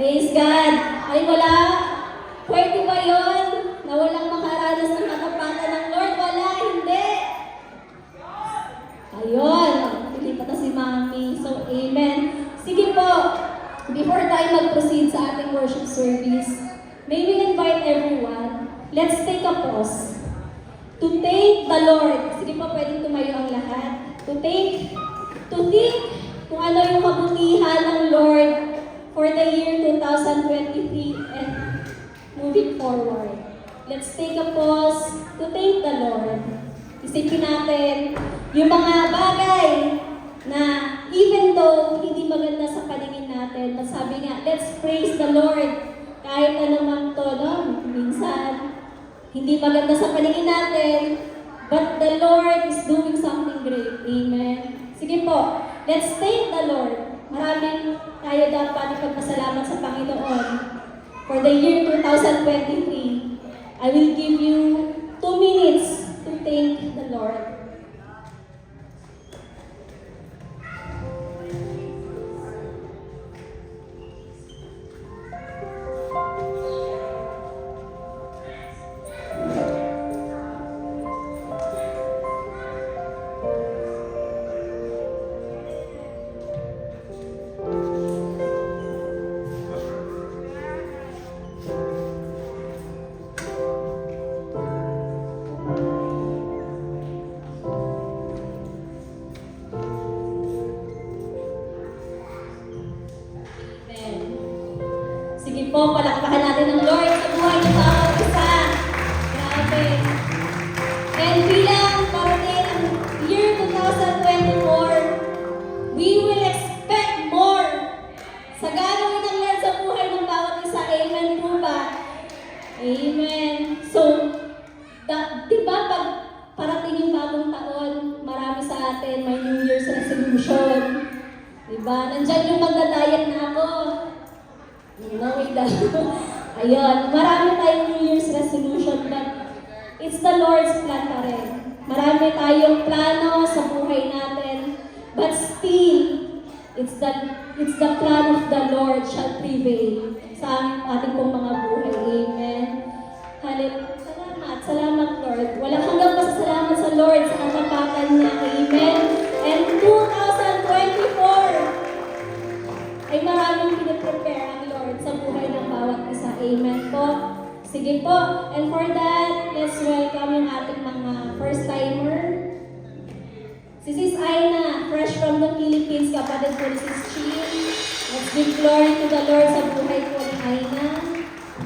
Praise God! Ay wala? Pwede ba yun? Na walang makaranas ng katapatan ng Lord? Wala, hindi! Ayun, pilipat na si Mami. So, amen. Sige po, before tayo mag-proceed sa ating worship service, may we invite everyone, let's take a pause to thank the Lord. Sige po, pwedeng tumayo ang lahat. To think kung ano yung kabutihan ng Lord for the year 2023 and moving forward. Let's take a pause to thank the Lord. Isipin natin yung mga bagay na even though hindi maganda sa paningin natin, but sabi nga, let's praise the Lord. Kahit anumang to, no? Minsan, hindi maganda sa paningin natin, but the Lord is doing something great. Amen. Sige po, let's thank the Lord. Maraming tayo dapat ipagpasalamat sa Panginoon. For the year 2023, I will give you 2 minutes to thank the Lord. Sige po, palakpakan natin ng Lord sa buhay ng bawat isa. Grabe. And bilang parating ang year 2024, we will expect more sa gagawin ng Lord sa buhay ng bawat isa. Amen po ba? Amen. So, di ba pag parating yung bagong taon, marami sa atin may New Year's resolution. Di ba? Nandyan yung magdadayat na ako. No, wait lang. Ayun, marami tayong New Year's resolution, but it's the Lord's plan pa rin. Marami tayong plano sa buhay natin, but still, it's the plan of the Lord shall prevail sa ating pong mga buhay. Amen. Hallelujah. Salamat Lord. Walang hanggang pasasalamat sa Lord sa katapatan niya. Amen. And 2024 ay maraming pinaprepare ang Lord sa buhay ng bawat isa. Amen po. Sige po. And for that, let's welcome yung ating mga first-timer. Si Sis Aina, fresh from the Philippines, kapatid ko ni Sis Chi. Let's give glory to the Lord sa buhay ko ni Aina.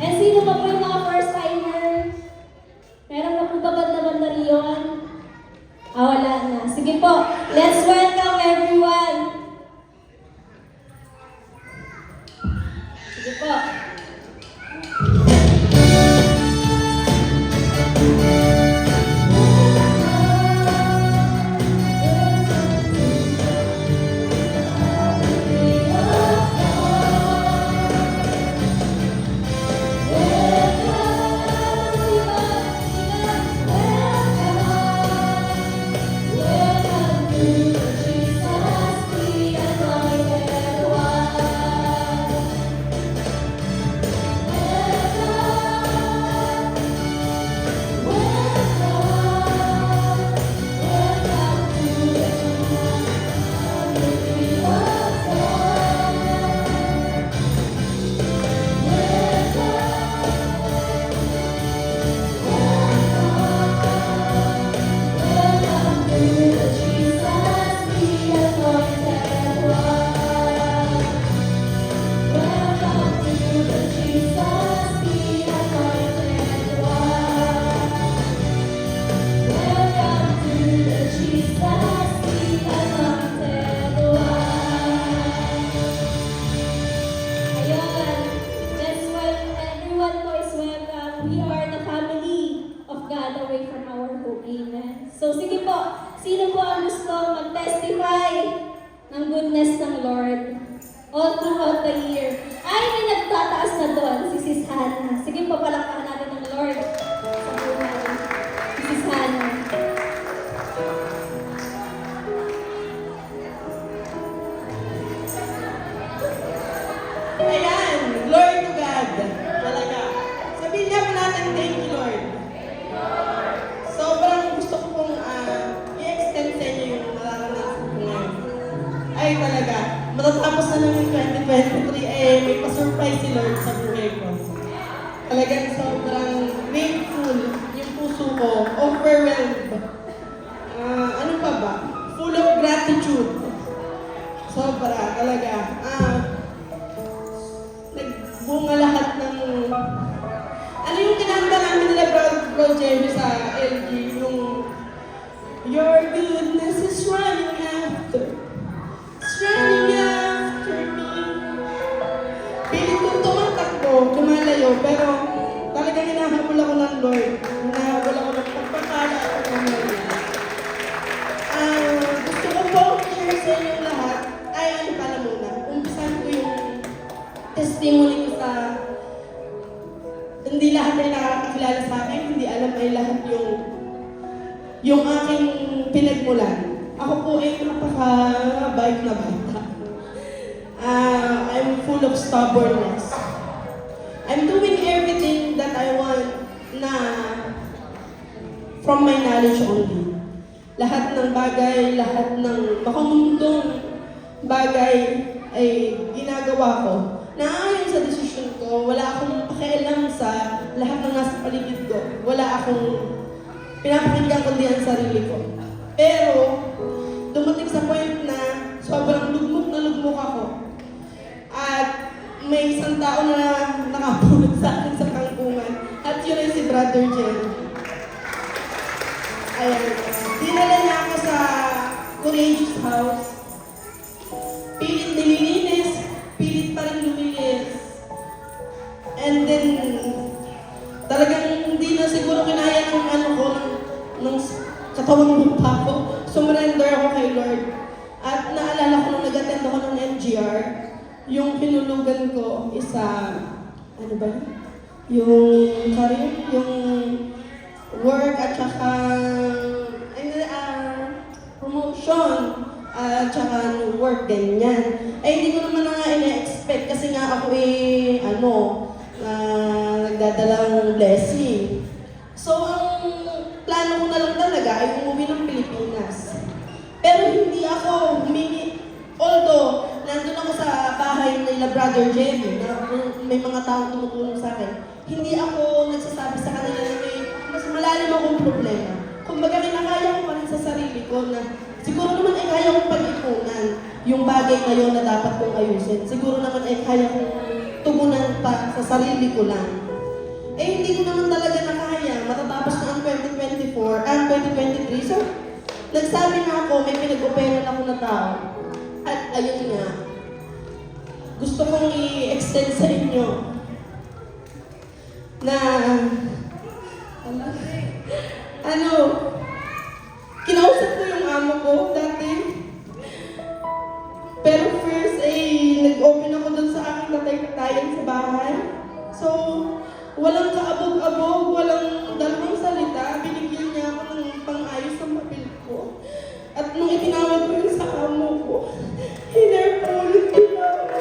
And sino pa po yung mga first-timer? Meron na po ba banda-banda riyon? Wala na. Sige po. Let's welcome everyone. Sige po. So sige po, sino po ang gusto mag-testify ng goodness ng Lord all throughout the year? Ay, may nagtataas na doon, si Sis Hannah. Sige po, palakpakan natin ng Lord sa buhay. Si Sis Hannah. Ayan, ay talaga, matatapos na lang yung 2023, eh, may pa-surprise si Lord sa buhay ko. Talagang sobrang grateful yung puso ko, overwhelmed. Ano pa ba? Full of gratitude. Sobra, talaga. Nagbunga lahat ng... Ano yung kinanta namin nila Bro Jerry sa LG? Yung... Your goodness is running after. It's running after me. Pilit kong tumatakbo, lumalayo, pero talagang hinahabol ako ng Lord. Hinahabol ako ng pagpapala at pagpapala. Gusto ko po share sa inyong lahat, ay ano pala muna, umpisan ko yung testimony ko sa hindi lahat ay nakakakilala sa akin, hindi alam ay lahat yung aking pinagmulan. Ako po ay napaka-bait na bata. I'm full of stubbornness. I'm doing everything that I want na from my knowledge only. Lahat ng bagay, lahat ng makamundong bagay ay ginagawa ko. Naayon sa desisyon ko, wala akong pakialam sa lahat ng nasa paligid ko. Wala akong pinapakinggan kundi ang sarili ko. Pero, dumating sa point na sobrang lugmok na lugmok ako. At may isang tao na nakapulot sa akin sa kangkungan. At yun ay si Brother Jerry. Ayan. Dinala niya ako sa Courageous House. Pilit nililinis, pilit pa rin lumilis. And then, talagang hindi na siguro kinaya kung ano ko ng katawang lupa ko. Sumurrender ako kay Lord. At naalala ko nung nag-attend ako ng MGR, yung pinulugan ko isa, ano ba yun? Yung career, yung work at saka promotion at saka work, ganyan. Ay, hindi ko naman na nga ina-expect kasi nga ako nagdadalang blessing. So, ang plano ko na lang talaga ay umuwi ng Pilipinas. Pero hindi ako humingi, although nandun ako sa bahay nila Brother Jerry, na may mga taong tumutulong sa akin, hindi ako nagsasabi sa kanila na may mas malalim akong problema. Kumbaga, kinakaya ko pa rin sa sarili ko na siguro naman ay kaya kong pag-ipunan yung bagay na yun na dapat kong ayusin. Siguro naman ay kaya kong tumunan pa sa sarili ko lang. Eh, hindi ko naman talaga nakaya. Matatapos na ang 2023. So, nagsabi na ako, may pinag-operan ako na tao. At ayun nga, gusto kong i-extend sa inyo na kinausap ko yung amo ko dati. Pero first nag-open ako dun sa aking tatay-tatayan sa bahay. So, walang kaabog-abog, walang dalawang salita. Binigyan niya ako ng pang-ayos ng papel ko. At nung itinawag ko yun sa amo ko, hinerpulit ko na ako.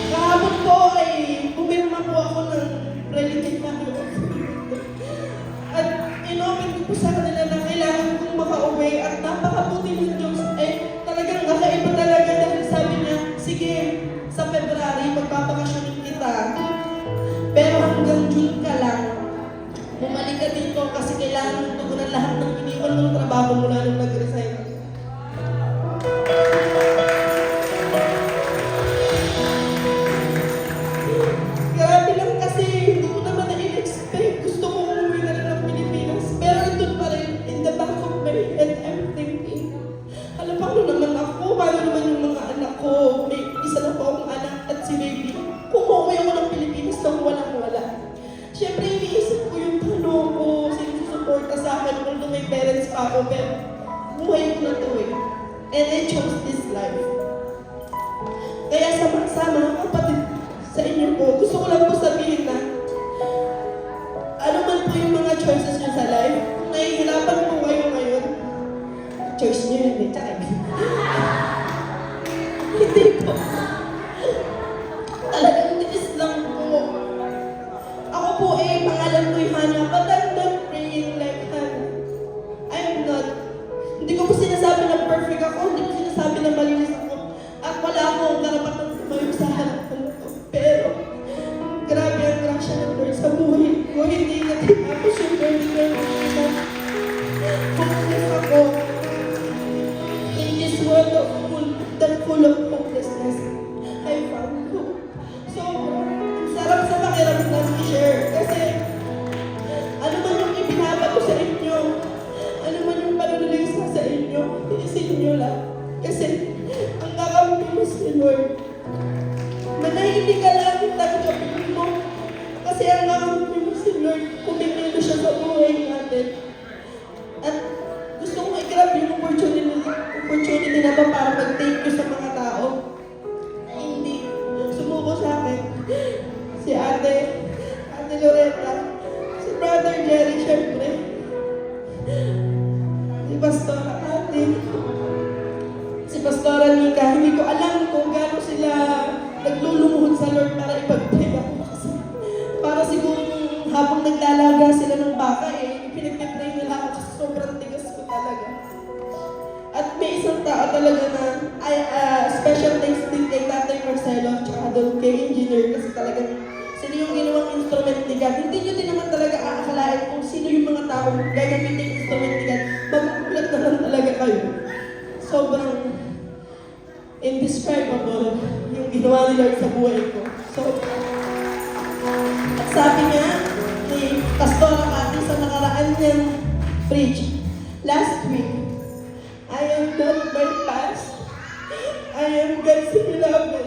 Kahapon po ay pumirma po ako ng relative na at inopen ko po sa kanila na kailangan kong makauwi at napakabuti ng Diyos. Talagang nakaiba talaga dahil sabi niya, sige, sa February, magpapakasyonin kita. Pero hanggang June ka lang, bumalik ka dito kasi kailangan mong tugunan lahat ng iniwan mong trabaho mula nung nag-resign. Grabe lang kasi hindi ko naman na-expect. Gusto ko umuwi na lang ng Pilipinas. Pero ito pa rin, in the back of my head, I'm thinking, paano naman ako? Paano naman yung mga anak ko? May isa na po akong anak at si baby. Kung umuwi ako ng Pilipinas nang walang-wala. Siyempre, iniisip ko yung paano ko sinusuporta sa akin although may parents pa ako, pero buhay ko na to eh. And I chose this life. Kaya sa mga kapatid sa inyo po, gusto ko lang po sabihin na ano man po yung mga choices nyo sa life, kung nahihirapan po kayo ngayon, choice nyo yun eh, tsaka hindi po. Talagang tiis lang po. Ako po mga pangalan ko'y Hannah, but I'm not praying like Hannah. I'm not. Hindi ko po sinasabi na perfect ako, hindi ko sinasabi na malinis ako. At wala akong karapatan tumayo sa harapan ko. Pero, grabe ang grasya ng Lord sa buhay ko. Hindi na tinapos yung 2021 na hopeless ako. In this world full of hopelessness, I found hope. So, ang sarap sa pakiramdam i-share. Kasi, ano man yung ibinabato sa inyo, ano man yung panulis na sa inyo, iisin nyo lang. Kasi, ang kakampi mo si Lord. Manahimik ka lang, tanggapin mo. Kasi ang kakampi mo si Lord, kumikilo siya sa buhay natin. At gusto kong i-grab yung opportunity na ba para mag-thank you sa mga tao na hindi sumuko sa akin. Si Ate Loretta, si Brother Jerry, syempre. Si Pastora Ate, si Pastora Nika. Hindi ko alam kung gaano sila naglulumuhod sa Lord para ipag-pray ako. Kasi para siguro habang naglalaga sila ng baka, pinag-pray nila ako kasi sobrang tigas ko talaga. At may isang tao talaga na special thanks din kay Tatay Marcelo at saka doon kay Engineer kasi talagang sila yung ginawang instrument ni God. Hindi nyo din naman talaga aakalain kung sino yung mga tao gagamitin yung instrument ni God. Magugulat na lang talaga kayo. Sobrang indescribable yung ginawa ni Lord sa buhay ko. So, at sabi niya ni Pastora Cathy sa nakaraan niyang preach, last week, I am not my past. I am God's beloved.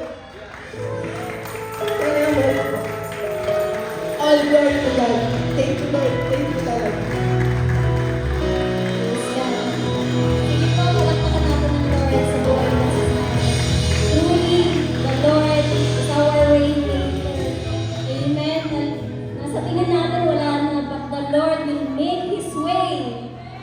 All glory to God. Thank you, Lord. Thank you, Lord. Sige po, palakpakan natin ng Lord sa buhay na sa natin. Truly, the Lord is our waymaker. Amen. Nasa tingin natin wala na, but the Lord will make His way.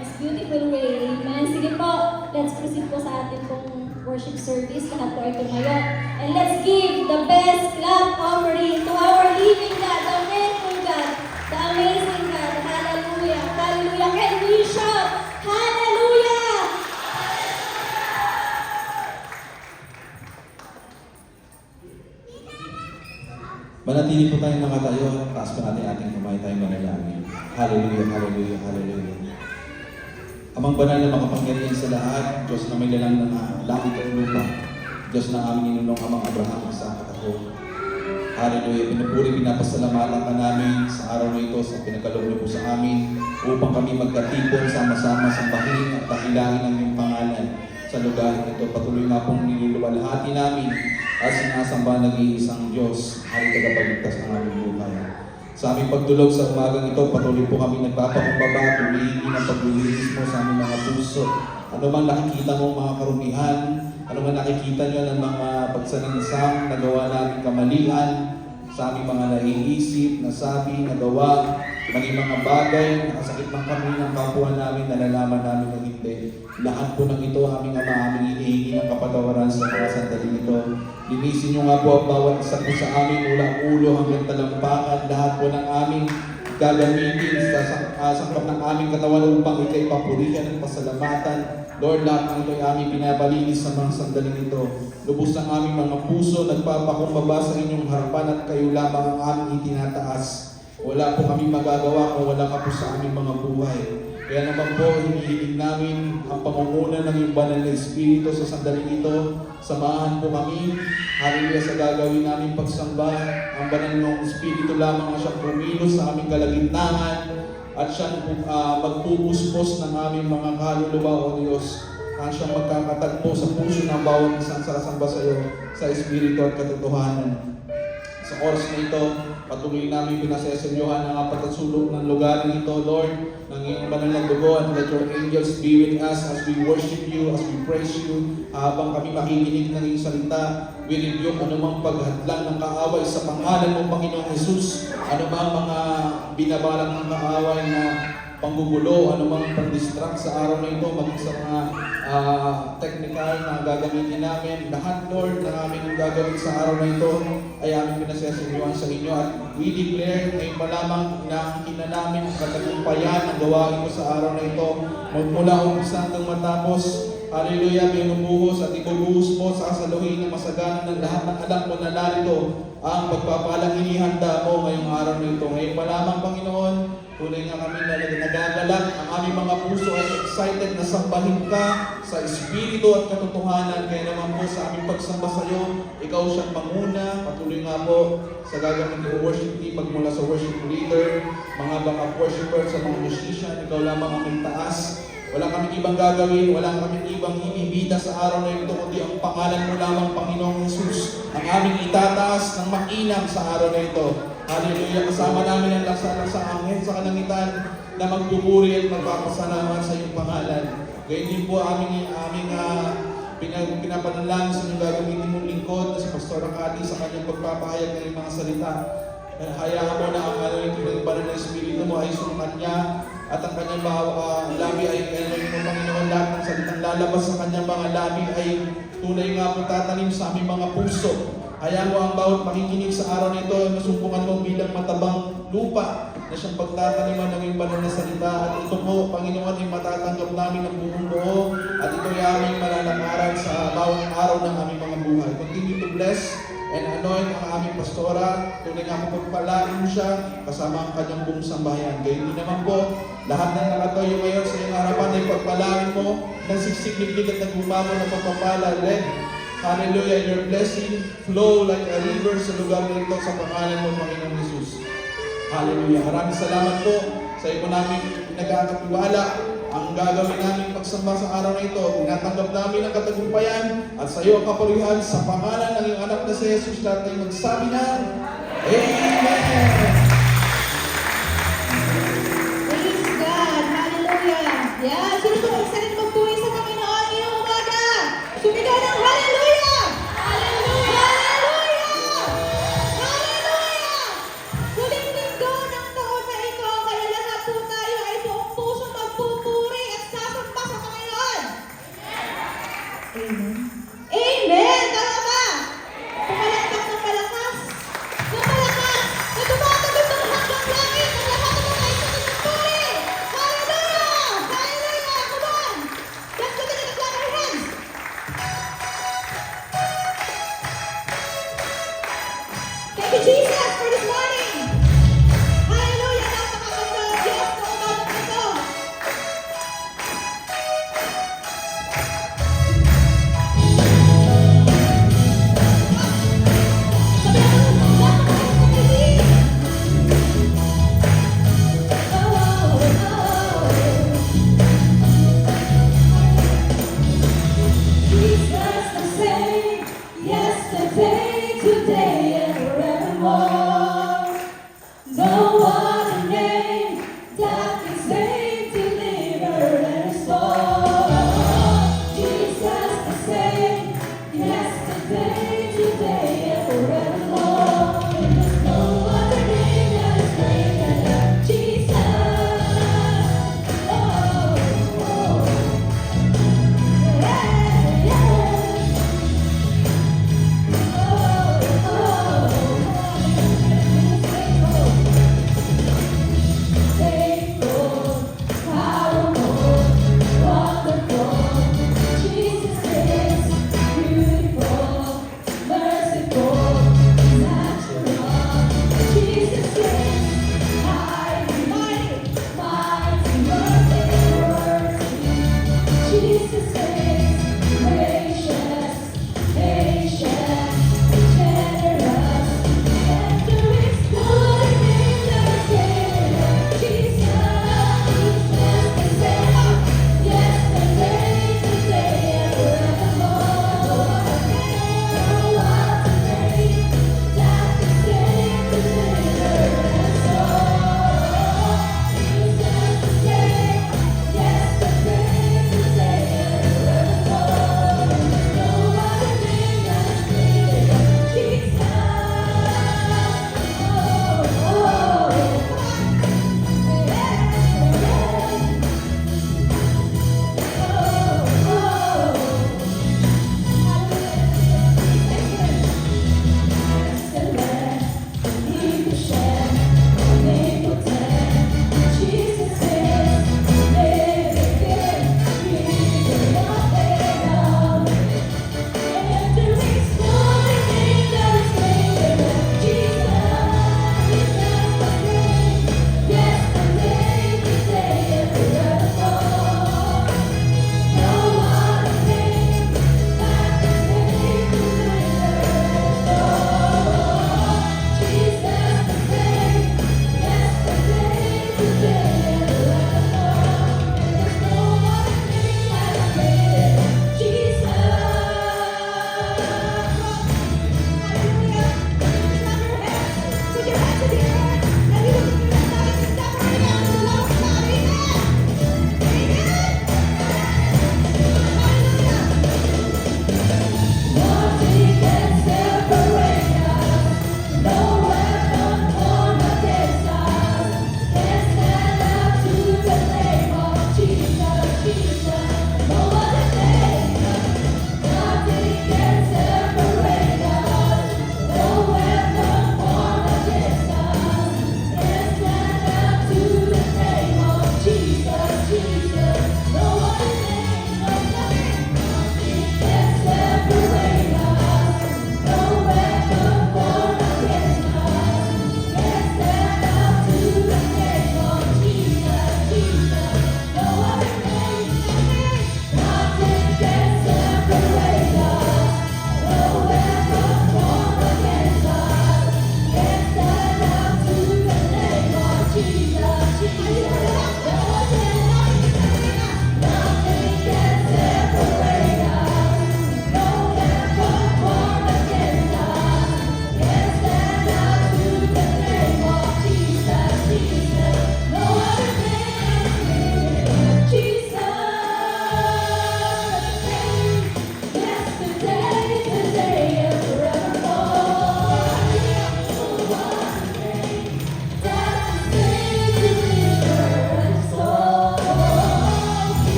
His beautiful way. Amen. Sige po, let's proceed po sa ating pong worship service. Lahat po ay tumayo. And let's give the best clap offering to our living God, the faithful God, the amazing God. Hallelujah. Hallelujah. Can we shout? Hallelujah! Manatili po tayong nakatayo, taas pa natin ating kamay tayong manalangin. Hallelujah, hallelujah, hallelujah. Amang banal na makapangyarihan sa lahat, Diyos na may lalang ng langit at lupa, Diyos na aming ninunong amang Abraham, Isaac at ako. Hallelujah, pinupuri, pinapasalamatan ka namin sa araw na ito sa pinagkaloob niyo po sa amin upang kami magkatipon sama-sama sa bahin at dakilain ang iyong pangalan sa lugar ito. Patuloy nga pong niluluwalhati namin at sinasamba nag-iisang Diyos, hari tagapagligtas ng aming buhay. Sa aming pagdulog sa umagang ito, patuloy po kami nagpapakumbaba, tumihingi ng paglilinis mo sa aming mga puso. Ano man nakikita mo mga karumihan, ano man nakikita nyo ng mga pagsalinsang nagawa namin kamalian, sa aming mga naiisip, nasabi, nagawa, maging mga bagay, nakasakit man kami ng kapwa namin, nalalaman namin na hindi. Lahat po ng ito, aming Ama, aming inihingi ng kapatawaran sa mga sandaling ito. Linisin nyo nga po ang bawat isa po sa amin, mula ulo hanggang talampakan, lahat po ng aming gagamitin sa sangkap ng aming katawan upang ikay papurihan at pasalamatan. Lord, lahat ng ito ay aming pinabalinis sa mga sandaling ito. Lubos ng aming mga puso, nagpapakumbaba sa inyong harapan at kayo lamang ang aming itinataas. Wala po kami magagawa kung wala ka po sa aming mga buhay. Kaya naman po, hinihiling namin ang pangunguna ng iyong banal na Espiritu sa sandaling ito. Samahan po kami, hallelujah, sa gagawin namin pagsamba. Ang banal ng Espiritu lamang na siyang pumilos sa aming kalagitnaan at siyang magpupuspos ng aming mga kaluluwa, O Diyos. Ang siyang magkakatagpo sa puso ng bawat isang sarasamba sa iyo sa Espiritu at katotohanan. Sa oras na ito, patuloy namin pinasesenyohan ang apat at sulok ng lugar nito, Lord, ng iyong banal na dugo, and let your angels be with us as we worship you, as we praise you. Habang kami makikinig ng iyong salita, we rebuke anumang paghadlang ng kaaway sa pangalan mo, Panginoong Jesus. Anumang mga binabalak ng kaaway na panggugulo, anumang pang-distract sa araw na ito, maging sa mga technical na gagamitin namin. Lahat, Lord, na aming gagawin sa araw na ito ay aming pinasasaliwan sa inyo. At we declare ngayon pa lamang na namin ang katagumpayan ang gawain mo sa araw na ito. Magmula umpisa hanggang matapos, hallelujah, may umubuhos at ibubuhos mo sa kasaluhin ng masagana ng lahat ng anak mo na narito ang pagpapalang inihanda mo ngayong araw na ito. Ngayon pa lamang, Panginoon, tunay nga kami nagagalak, ang aming mga puso ay excited na sambahin ka sa espiritu at katotohanan. Kaya naman po sa aming pagsamba sa iyo, ikaw siyang panguna. Patuloy nga po sa gagawin ng worship team, magmula sa worship leader, mga backup worshippers, sa mga musician, ikaw lamang ang taas. Wala kaming ibang gagawin, wala kaming ibang ibibida sa araw na ito, kundi ang pangalan mo lamang, Panginoong Jesus, ang aming itataas ng makinang sa araw na ito. Hallelujah! Kasama namin ang laksa-laksa anghel sa kalangitan na magpupuri at magpapasalamat sa iyong pangalan. Gayun din po aming pinapanalangin sa inyong gagamitin mong lingkod na si Pastor Akati sa kanyang pagpapahayag ng mga salita. Hayaan mo na ang ng banal na Espiritu mo ay sumat niya at ang kanyang labi ay mo, Panginoon, lahat ng salitang lalabas sa kanyang mga labi ay tunay nga po tatanim sa aming mga puso. Hayaan mo ang bawat makikinig sa araw nito, nasumpungan mo bilang matabang lupa na siyang pagtataniman ng iyong banal na salita. At ito po, Panginoon, ay matatanggap namin ng buong buo at ito ay aming malalakaran sa bawat araw ng aming mga buhay. Continue to bless and anoint ang aming pastora. Tunay nga po pagpalain mo siya kasama ang kanyang buong sambahayan. Gayun din naman po, lahat ng nakatayo ngayon sa iyong harapan ay pagpalain mo ng siksik-liglig at nagumamo ng pagpapala. Hallelujah, your blessing flow like a river sa lugar na ito sa pangalan mo, Panginoon Jesus. Hallelujah. Maraming salamat po sa iyo namin nagkakatiwala. Ang gagawin namin pagsamba sa araw na ito, tinatanggap namin ang katagumpayan at sa iyo ang kapurihan sa pangalan ng iyong anak na si Jesus. Lahat ay magsabi na, Amen! Praise God! Hallelujah! Yan! Sino po excited magpuwi sa Panginoon ngayong umaga? Sumigaw ng Hallelujah! Hallelujah! Hallelujah! Hallelujah! Huling linggo ng taon na ito, kaya lahat po tayo ay buong puso magpupuri at sasamba sa Panginoon. Amen. Amen! Tama ba? Pumalakpak ng malakas. Ng malakas.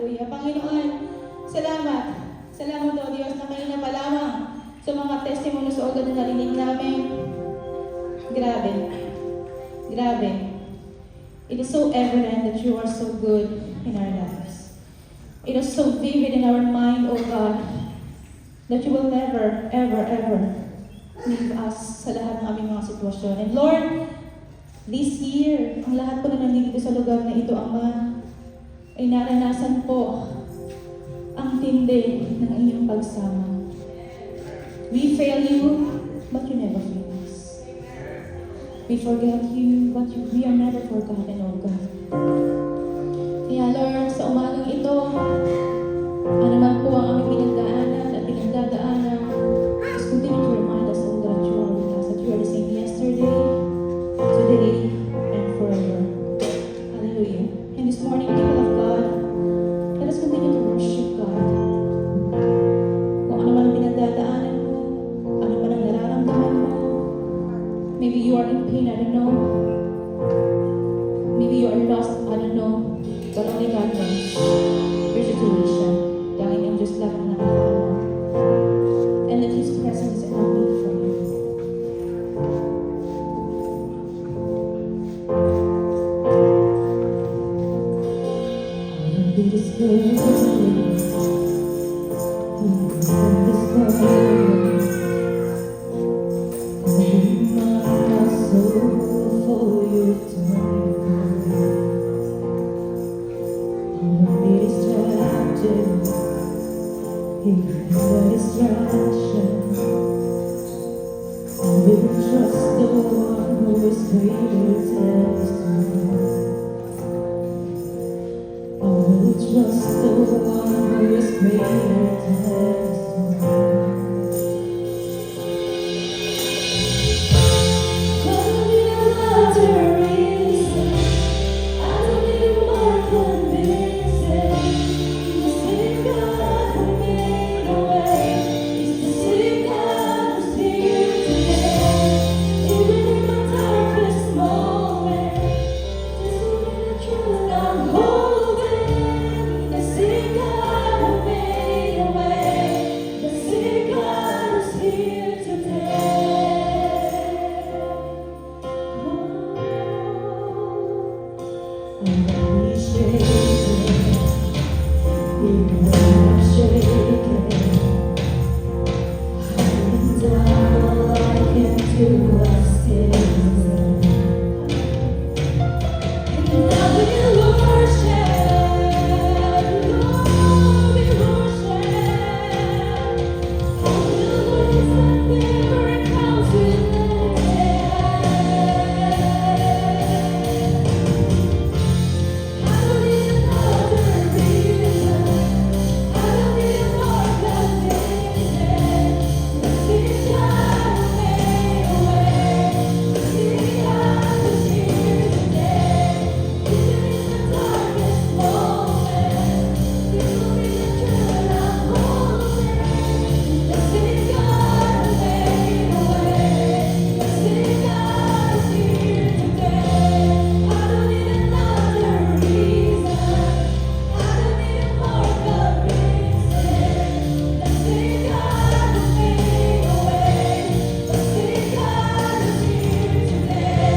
Hallelujah. Panginoon, salamat. Salamat o Diyos na kanina pa lamang sa mga testimonies o na narinig namin. Grabe. Grabe. It is so evident that you are so good in our lives. It is so vivid in our mind, O God, that you will never, ever, ever leave us sa lahat ng aming mga sitwasyon. And Lord, this year, ang lahat po na nandito sa lugar na ito, Ama, ay naranasan po ang tindi ng inyong pagsama. We fail you, but you never fail us. We forget you, but we are never forgotten, O God. Kaya Lord, sa umagang ito, ano man po ang aming pinagdaanan at pinagdadaanan, just continue to remind us, O God, you are with us, that you are the same yesterday, today, and forever. Hallelujah. And this morning, people of God, let us continue to worship God. Kung ano man ang pinagdadaanan mo, ano man ang nararamdaman mo, maybe you are in pain, I don't know. Maybe you are lost, I don't know. But only God knows your situation. Dahil ang Diyos lang ang nakakaalam. And that His presence is enough for you. It is good. Trust the one who is greater than us. I will trust the one who is greater than us. I don't need another reason. I don't need more convincing. The same God who made a way is the same God who's here today. Even in my darkest moment, this will be the truth I'm holding. The same God who made a way, the same God who's here today. I'm only shaking, even when I'm shaking. I've done all I can do, I still and I will worship, Lord, we worship. I will wait until it comes with I don't need another reason. I don't need more convincing. The same God who made a way, the same God who's here today. Even in the darkest moment, this will be the truth I'm holding. The same God who made a way, the same God who's here today. I don't need another reason. I don't need more convincing. The same God who made a way, the same God who's here today.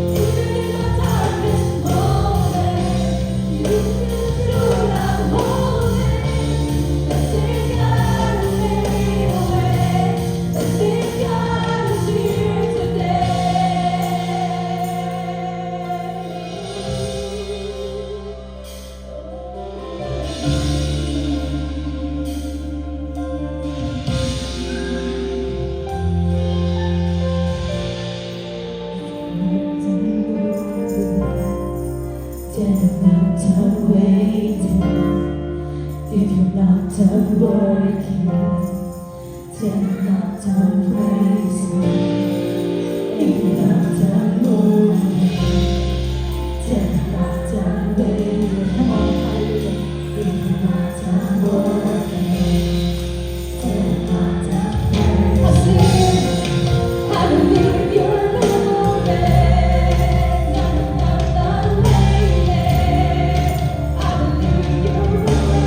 Even in my darkest moment, you feel the truth I'm holding. The same God who made a way, the same God who's here today. Then I'm not done waiting. If you're not done working, then I'm not done praising. If you're not done moving, then I'm not done waiting. Come on, hallelujah. If you're not done working, then I'm not done praising. I sing, I believe you're moving. I'm not done waiting. I believe you're moving.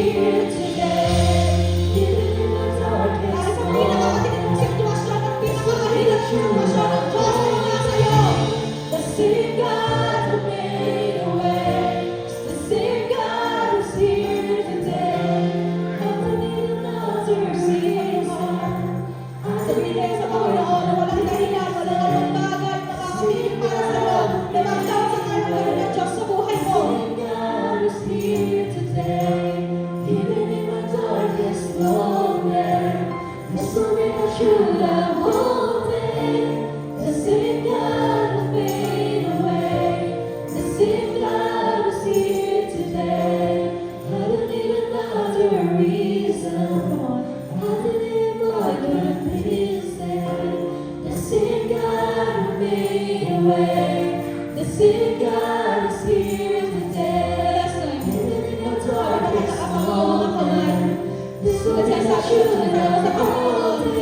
here today. Even in the darkest Para sa pinakamatinig mong sitwasyon at pinakamahirap na sitwasyon ng Diyos ay nasa iyo. The same God who made a way, the same God who's here today. Never need another reason. Sabihin kayo sa Panginoon na walang dahilan, walang anong bagay na makakamiling para sa iyo na magtawag sa tayo ng gano'n ng Diyos sa buhay mo. Same God who's here today. Even in my darkest moment, there's something I should have wanted. The same God who made a way, the same God who's here today. I don't need another reason. I didn't like what please them. The same God who made a way, the same God is here today. Even in the darkest moment, this was as I should have wanted.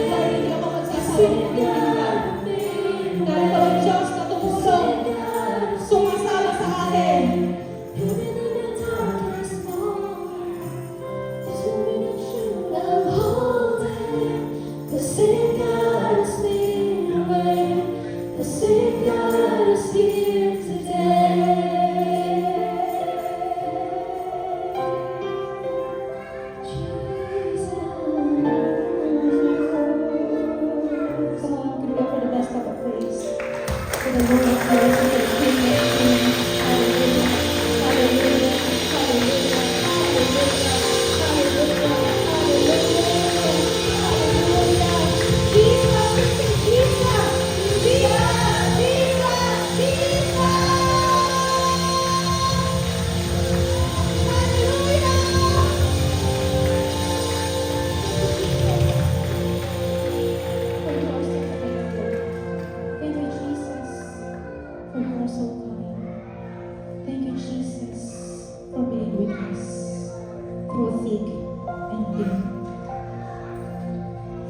The same God who made a Dahil ito ang way, Diyos na the tumulong, same God who's sumasama sa atin. even in the darkest moment, this moment I should have wanted. The same God has made a way, the same God is here today. Jesus. Come on, give God for the best of our praise. For the Lord of Lords and the King of Kings. Hallelujah. Hallelujah. Hallelujah. Hallelujah. Hallelujah. Hallelujah. Jesus, we say Jesus. Jesus, Jesus, Jesus. Thank you, Jesus, for you are so kind. Thank you, Jesus, for being with us through thick and thin.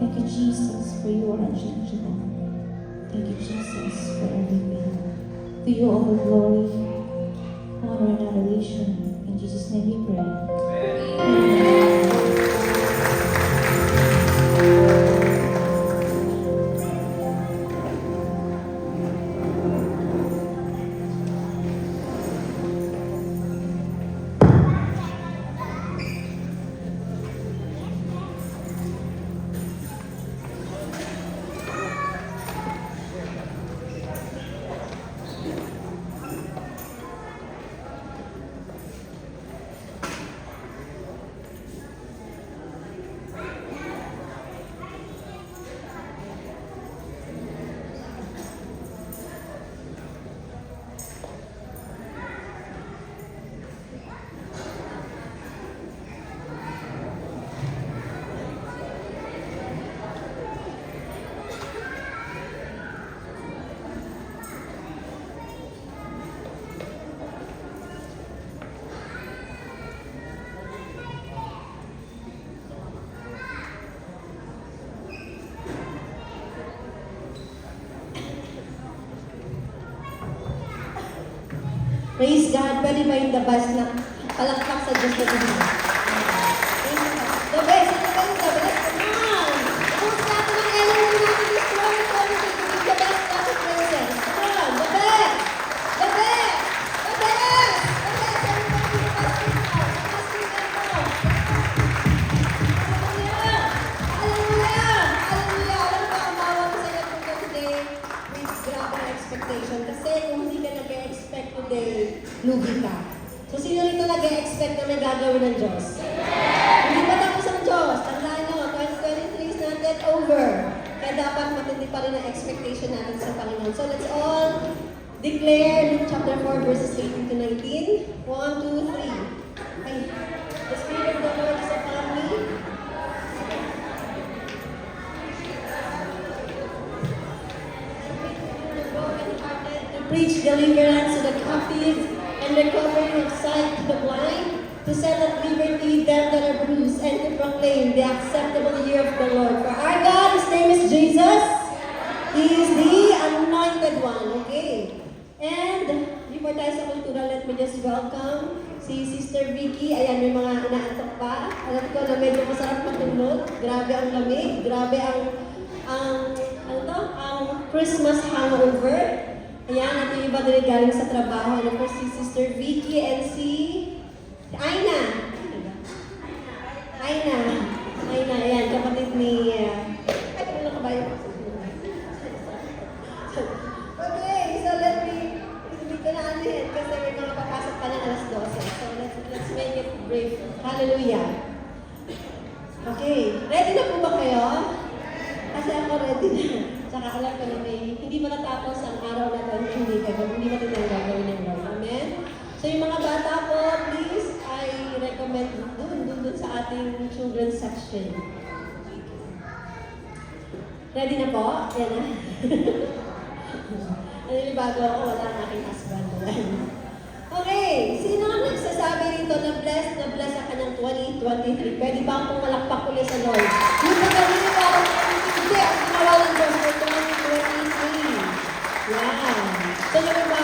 Thank you, Jesus, for you are unchangeable. Thank you, Jesus, for everything. To you all the glory, honor, and adoration. In Jesus' name we pray. Amen. Praise God. Pwede ba yung the best na palakpak sa Diyos na Diyos? The best. The best. The best. Come on. Kung sa atin ang element natin this morning, so we can give the best natin presence. Come on. The best. The best. The best. The best. Everybody, the best people. Best people. Hallelujah. Hallelujah. Hallelujah. Alam mo ba, ang bawat sa inyo po today, with grabe na expectation. Kasi kung hindi ka nag-expect today, lugi ka. So, sino rito nag-expect na may gagawin ng Diyos? Hindi pa tapos ang Diyos. Tandaan nyo, 2023 is not yet over. Kaya dapat matindi pa rin ang expectation natin sa Panginoon. So, let's all declare Luke chapter 4, verses 18 to 19. 1, 2, 3. Ay, the Spirit of the Lord is upon me. To preach deliverance to the captives and recovering of sight to the blind, to set at liberty them that are bruised, and to proclaim the acceptable year of the Lord. For our God, His name is Jesus. He is the anointed one. Okay. And before tayo sa kultura, let me just welcome si Sister Vicky, ayan, may mga inaantok pa. Alam ko na medyo masarap matulog. Grabe ang lamig, grabe ang Christmas hangover. Ayan, at yung iba din galing sa trabaho. Ano po si Sister Vicky and si Aina. Aina, ayan, kapatid ni... ay, ano ka ba yun? Okay, so hindi ko na anuhin kasi may mga papasok pa ng alas 12. So let's make it brief. Hallelujah. Okay, ready na po ba kayo? Kasi ako ready na. Tsaka alam ko na hindi pa natapos ang araw na ito, hindi pa tinang gagawin ng Lord. Amen? So yung mga bata po, please, I recommend dun sa ating children's section. Ready na po? Yan na. Naninibago ako, wala ang aking husband. Okay, sino ang nagsasabi rito na bless ang kanyang 2023? Pwede ba akong malakpak ulit sa Lord? Yung pagkalimit ako, hindi, ang ginawa ng Diyos for 2023. Yan. So yung iba,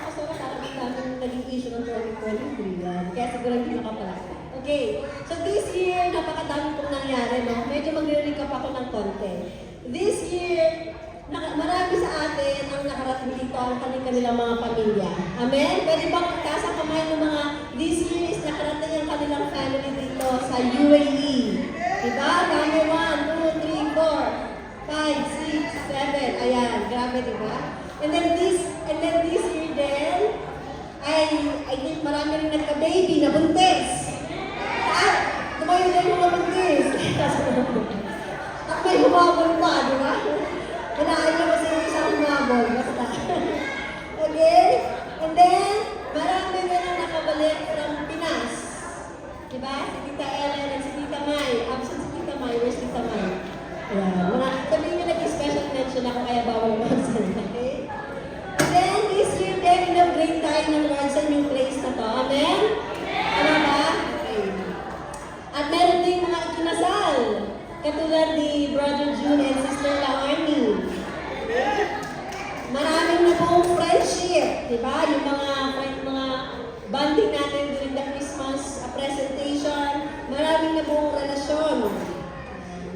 kasi parang daming naging issue ng 2023. Yan. Kaya siguro hindi nakapalakpak. Okay, so this year, napakadami pong nangyari, no? Medyo magre-recap ako ng konti. This year, marami sa atin ang nakarating dito ang kanilang mga pamilya. Amen? Pwede bang itaas ang kamay ng mga this year is nakarating ang kanilang family dito sa UAE? Diba? Dami 1, 2, 3, 4, 5, 6, 7. Ayan, grabe diba? And then this year din, I think marami rin nagka-baby na buntis. At tumayo din mga buntis. At may humabol pa, diba? Kailangan niya kasi yung isang humabol. Basta. Okay? And then, marami rin ang nakabalik from Pinas. Diba? Si Tita Ellen at si Tita May. Absent si Tita May. Where's Tita May? Ayan. Sabihin niyo nag-special mention ako kaya bawal mo sa okay? And then, this year din, in-upgrade tayo ng Lord sa new place na to. Amen? Ano ba? Okay. At meron din mga ikinasal. Katulad ni Brother June and Sister Laoni. Maraming na pong friendship, di ba? Yung mga bonding natin during the Christmas presentation, maraming na pong relasyon.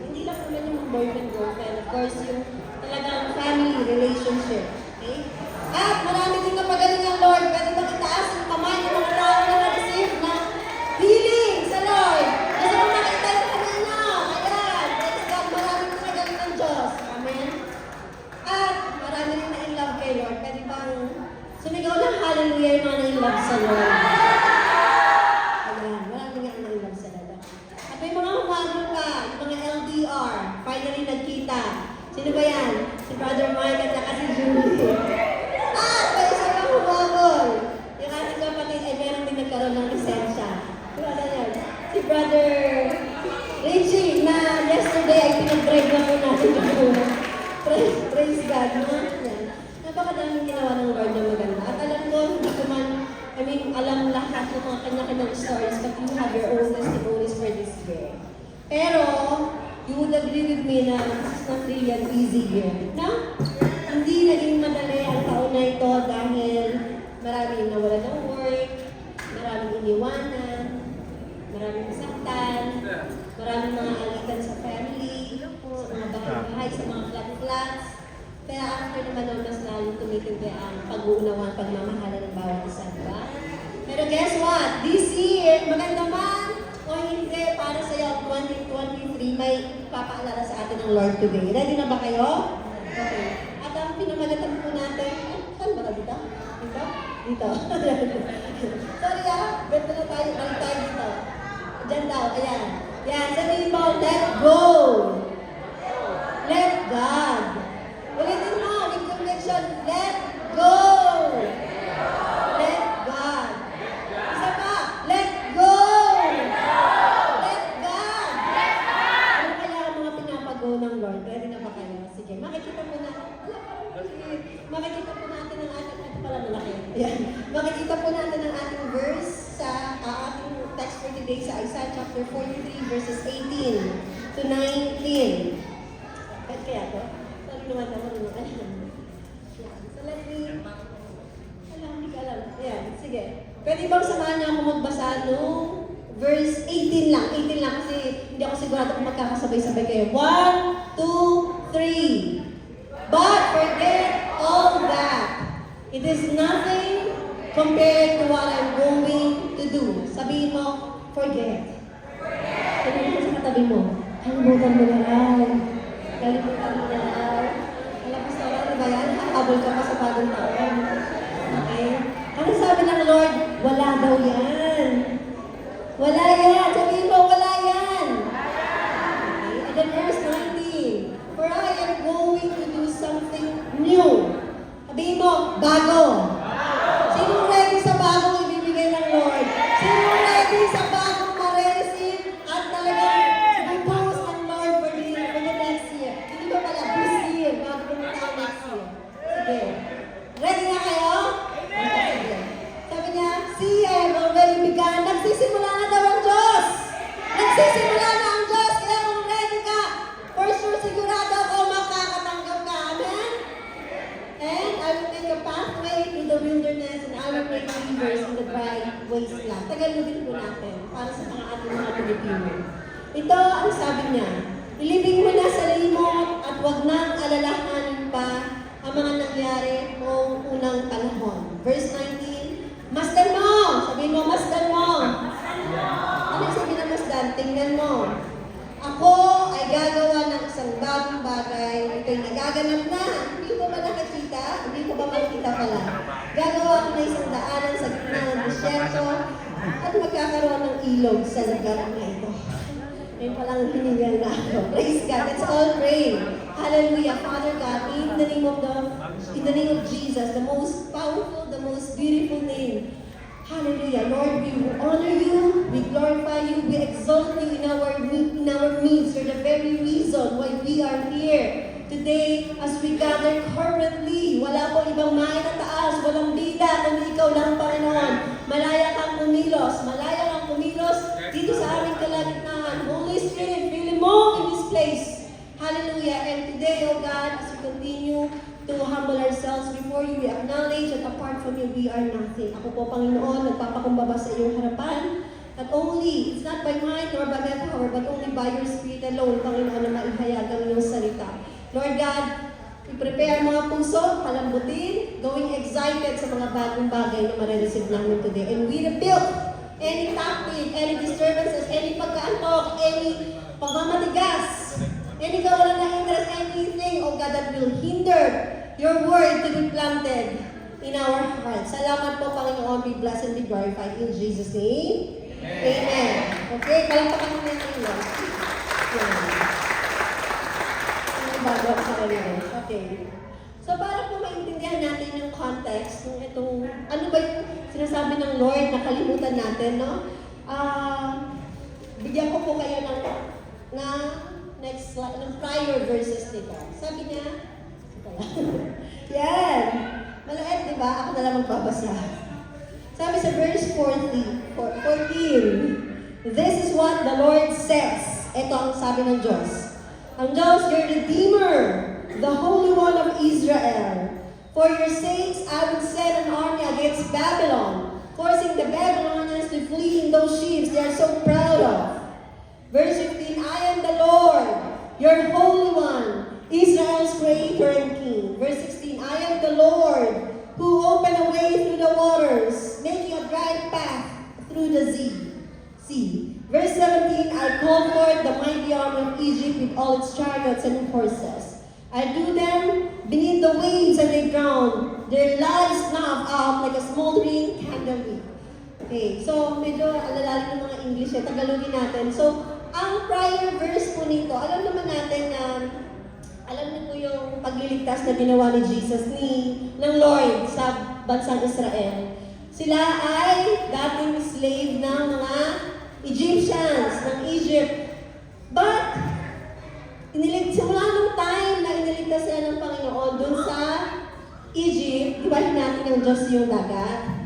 Hindi lang naman yung boyfriend-girlfriend, of course, yung talagang family relationship. Okay? At marami din na pagaling ng Lord. Pwede ba itaas ang kamay ng mga tao na na-receive na healing sa Lord? Gusto mo makita yung kamay na? Ayan. Praise God. Maraming pinagaling ng Diyos. Amen? At marami rin na in love kay Lord. Pwede bang sumigaw ng hallelujah yung mga na-in-love sa Lord? Ayan. Marami nga na-in-love sa Lord. At may mga humagol ka. Yung mga LDR. Finally nagkita. Sino ba yan? Si Brother Mike at saka si Julie. May isa kang humabol. Yung ating kapatid ay meron din nagkaroon ng lisensya. Diba na yan? Si Brother Richie na yesterday ay pinag-drive na po natin yung praise God. Yan. Napakadaming ginawa ng Lord na maganda. At alam ko, hindi ko man, alam lahat ng mga kanya-kanyang stories but you have your own testimonies for this year. Pero, you would agree with me na this is not really an easy year. No? Hindi naging madali ang taon na ito dahil maraming nawalan ng work, maraming iniwanan, maraming saktan, maraming mga alitan sa family, sa mga bahay-bahay, sa mga flat-flats. Pero after naman ang mas lalo tumitindi ang pag-uunawa, pagmamahala ng bawat isa, diba? Pero guess what? This year, maganda man o hindi para sa iyo 2023, may papaalala sa atin ng Lord today. Ready na ba kayo? Okay. At ang pinamagatan po natin, saan ba dito? Dito? Dito. Sorry ganda na tayo, balik tayo dito. Diyan daw, ayan. Yan, sabihin mo, let go. Let God. Ulitin mo, with conviction, let go. Let God. Isa pa, let go. Let God. Ano kaya ang mga pinapago ng Lord? Ready na ba kayo? Sige, makikita po natin. Makikita po natin ang ating, ito pala malaki. Ayan. Makikita po natin ang ating verse sa ating text for today sa Isaiah chapter 43 verses 18 to 19. Kahit kaya to? Sorry naman ako naman. So let me, hindi ka alam. Ayan, sige. Pwede bang samahan niyo ako magbasa nung verse 18 lang? 18 lang kasi hindi ako sigurado kung magkakasabay-sabay kayo. 1, 2, 3. But forget all that. It is nothing compared to what I'm going to do. Sabihin mo, forget. Sabihin mo sa katabi mo, kalimutan mo na lang. Kalimutan mo na lang. Alam ko sa ano ba yan? Habol ka pa sa bagong taon. Okay? Ano sabi ng Lord? Wala daw yan. Wala yan. Sabihin mo, wala yan. Okay? And then verse 19. For I am going to do something new. Sabihin mo, bago. Sino ready sa bagong ibibigay ng Lord? Sino ready sa bagong ma-receive at talagang i-post ng Lord for the next year? Hindi ba pala this year, bago pumunta ang next year? Sige. Ready na kayo? Sige. Sabi niya, see, I have already begun. Nagsisimula na daw ang Diyos. Nagsisimula na ang Diyos. Kaya kung ready ka, for sure sigurado ako makakatanggap ka. Amen? And I will make a pathway through the wilderness and I will make rivers in the dry wasteland. Tagalogin po natin para sa ating mga Pilipino. Ito ang sabi niya, ilibing mo na sa limot at huwag nang alalahanin pa ang mga nangyari noong unang panahon. Verse 19, masdan mo! Sabihin mo, masdan mo! Ano yung sabi ng masdan? Tingnan mo. Ako ay gagawa ng isang bagong bagay. Ito'y nagaganap na. Hindi ko ba nakakita? Hindi ko ba makikita pala? Gagawa ko na isang daanan sa gitna ng disyerto at magkakaroon ng ilog sa lugar na ito. Ngayon palang hiningal na ako. Praise God. Let's all pray. Hallelujah. Father God, in the name of Jesus, the most powerful, the most beautiful name. Hallelujah. Lord, we honor you, we glorify you, we exalt you in our midst. You're the very reason why we are here today as we gather corporately. Wala po ibang may na taas, walang bida, kundi ikaw lang, Panginoon. Malaya kang kumilos dito sa aming kalagitnaan. Holy Spirit, fill mo in this place. Hallelujah. And today, oh God, as we continue to humble ourselves before you, we acknowledge that apart from you, we are nothing. Ako po, Panginoon, nagpapakumbaba sa iyong harapan. At only, it's not by might nor by power, but only by your Spirit alone, Panginoon, na maihayag ang iyong salita. Lord God, we prepare mga puso, palambutin, going excited sa mga bagong bagay na marireceive namin today. And we rebuke any tactic, any disturbances, any pagkaantok, any pagmamatigas, any kawalan na interest, anything, oh God, that will hinder your word to be planted in our hearts. Salamat po, Panginoon. Be blessed and be glorified in Jesus' name. Amen. Okay, palakpakan mo na yung Lord. Bago ako sa kanila. Okay. So, para po maintindihan natin yung context ng itong, ano ba yung sinasabi ng Lord na kalimutan natin, no? Bigyan ko po kayo ng next slide, ng prior verses nito. Sabi niya, yan. Malait, di ba? Ako na lang magbabasa. Sabi sa verse 14, this is what the Lord says. Ito ang sabi ng Diyos. Ang Diyos, your Redeemer, the Holy One of Israel. For your sakes, I will send an army against Babylon, forcing the Babylonians to flee in those ships they are so proud of. Verse 15, I am the Lord, your Holy One, Israel's Creator and King. Verse 16, I am the Lord, who opened a way through the waters, making a dry path through the sea. Verse 17, I called forth the mighty army of Egypt with all its chariots and horses. I drew them beneath the waves and they drowned. Their lives snuffed out like a smoldering candle wick. Okay, so medyo alalalim ng mga English eh, Tagalogin natin. So, ang prior verse po nito, alam naman natin na alam niyo po yung pagliligtas na ginawa ni Jesus ng Lord sa bansang Israel. Sila ay dating slave ng mga Egyptians, ng Egypt. But, simula nung time na iniligtas sila ng Panginoon dun sa Egypt, ibahin natin ng Diyos yung dagat.